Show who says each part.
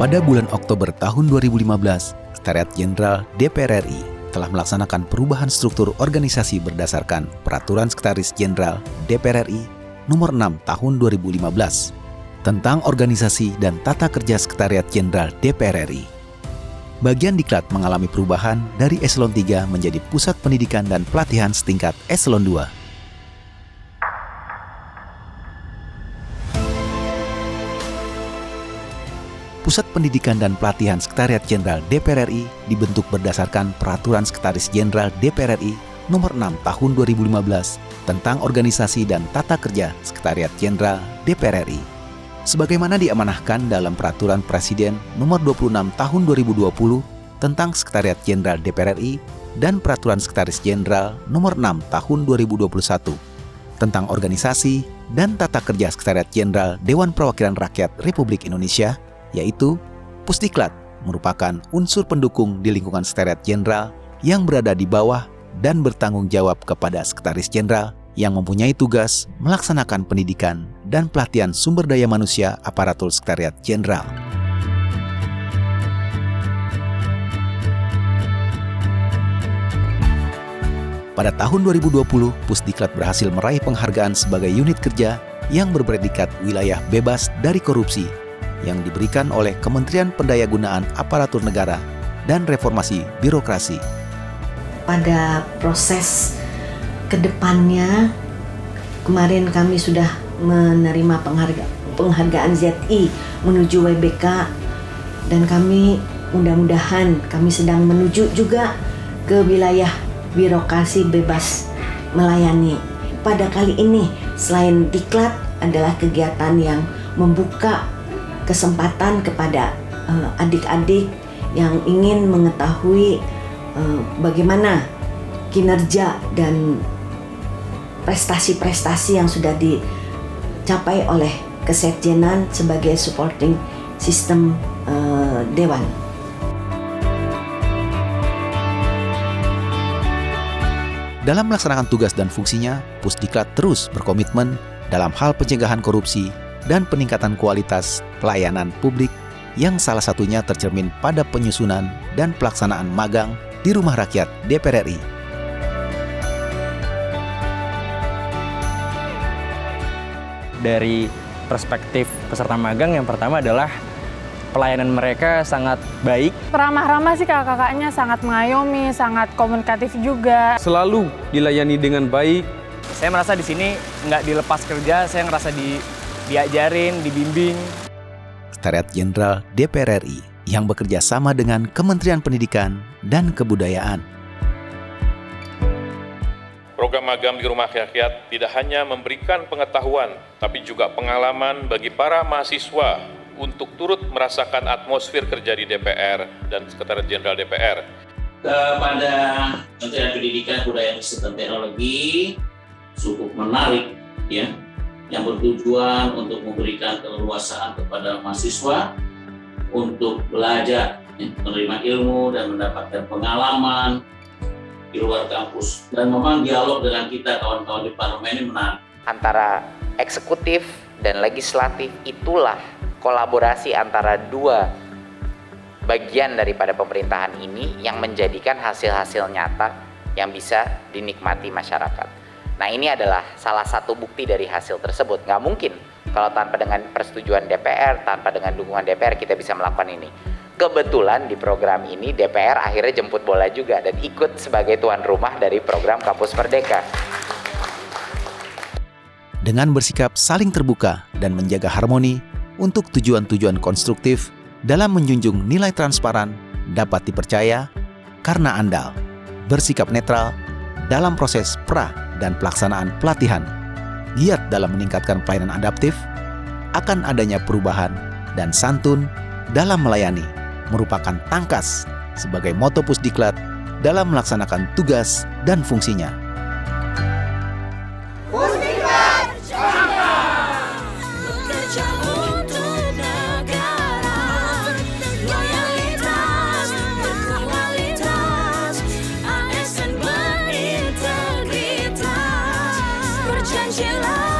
Speaker 1: Pada bulan Oktober tahun 2015, Sekretariat Jenderal DPR RI telah melaksanakan perubahan struktur organisasi berdasarkan Peraturan Sekretaris Jenderal DPR RI Nomor 6 Tahun 2015 tentang organisasi dan tata kerja Sekretariat Jenderal DPR RI. Bagian Diklat mengalami perubahan dari Eselon 3 menjadi Pusat Pendidikan dan Pelatihan setingkat Eselon 2. Pusat Pendidikan dan Pelatihan Sekretariat Jenderal DPR RI dibentuk berdasarkan Peraturan Sekretaris Jenderal DPR RI Nomor 6 Tahun 2015 tentang organisasi dan tata kerja Sekretariat Jenderal DPR RI. Sebagaimana diamanahkan dalam Peraturan Presiden Nomor 26 Tahun 2020 tentang Sekretariat Jenderal DPR RI dan Peraturan Sekretaris Jenderal Nomor 6 Tahun 2021 tentang organisasi dan tata kerja Sekretariat Jenderal Dewan Perwakilan Rakyat Republik Indonesia, yaitu Pusdiklat merupakan unsur pendukung di lingkungan Sekretariat Jenderal yang berada di bawah dan bertanggung jawab kepada Sekretaris Jenderal yang mempunyai tugas melaksanakan pendidikan dan pelatihan sumber daya manusia aparatur Sekretariat Jenderal. Pada tahun 2020, Pusdiklat berhasil meraih penghargaan sebagai unit kerja yang berpredikat wilayah bebas dari korupsi yang diberikan oleh Kementerian Pendayagunaan Aparatur Negara dan Reformasi Birokrasi.
Speaker 2: Pada proses kedepannya, kemarin kami sudah menerima penghargaan ZI menuju WBK, dan kami mudah-mudahan kami sedang menuju juga ke wilayah birokrasi bebas melayani. Pada kali ini, selain Diklat adalah kegiatan yang membuka kesempatan kepada adik-adik yang ingin mengetahui bagaimana kinerja dan prestasi-prestasi yang sudah dicapai oleh Kesekjenan sebagai supporting sistem Dewan.
Speaker 1: Dalam melaksanakan tugas dan fungsinya, Pusdiklat terus berkomitmen dalam hal pencegahan korupsi dan peningkatan kualitas pelayanan publik yang salah satunya tercermin pada penyusunan dan pelaksanaan magang di Rumah Rakyat DPR RI.
Speaker 3: Dari perspektif peserta magang, yang pertama adalah pelayanan mereka sangat baik.
Speaker 4: Ramah-ramah sih kakak-kakaknya, sangat mengayomi, sangat komunikatif juga.
Speaker 5: Selalu dilayani dengan baik.
Speaker 3: Saya merasa di sini nggak dilepas kerja, saya ngerasa diajarin, dibimbing.
Speaker 1: Sekretariat Jenderal DPR RI yang bekerja sama dengan Kementerian Pendidikan dan Kebudayaan.
Speaker 6: Program magang di Rumah Rakyat tidak hanya memberikan pengetahuan, tapi juga pengalaman bagi para mahasiswa untuk turut merasakan atmosfer kerja di DPR dan Sekretariat Jenderal DPR.
Speaker 7: Kepada Kementerian Pendidikan, Kebudayaan, dan Teknologi cukup menarik, ya, yang bertujuan untuk memberikan keleluasaan kepada mahasiswa untuk belajar, menerima ilmu dan mendapatkan pengalaman di luar kampus. Dan memang dialog dengan kita kawan-kawan di parlemen ini menarik.
Speaker 8: Antara eksekutif dan legislatif itulah kolaborasi antara dua bagian daripada pemerintahan ini yang menjadikan hasil-hasil nyata yang bisa dinikmati masyarakat. Nah, ini adalah salah satu bukti dari hasil tersebut. Nggak mungkin kalau tanpa dengan persetujuan DPR, tanpa dengan dukungan DPR kita bisa melakukan ini. Kebetulan di program ini DPR akhirnya jemput bola juga dan ikut sebagai tuan rumah dari program Kampus Merdeka.
Speaker 1: Dengan bersikap saling terbuka dan menjaga harmoni untuk tujuan-tujuan konstruktif dalam menjunjung nilai transparan, dapat dipercaya karena andal, bersikap netral dalam proses pra dan pelaksanaan pelatihan, giat dalam meningkatkan pelayanan adaptif, akan adanya perubahan dan santun dalam melayani merupakan tangkas sebagai moto Pusdiklat dalam melaksanakan tugas dan fungsinya.
Speaker 9: Angela.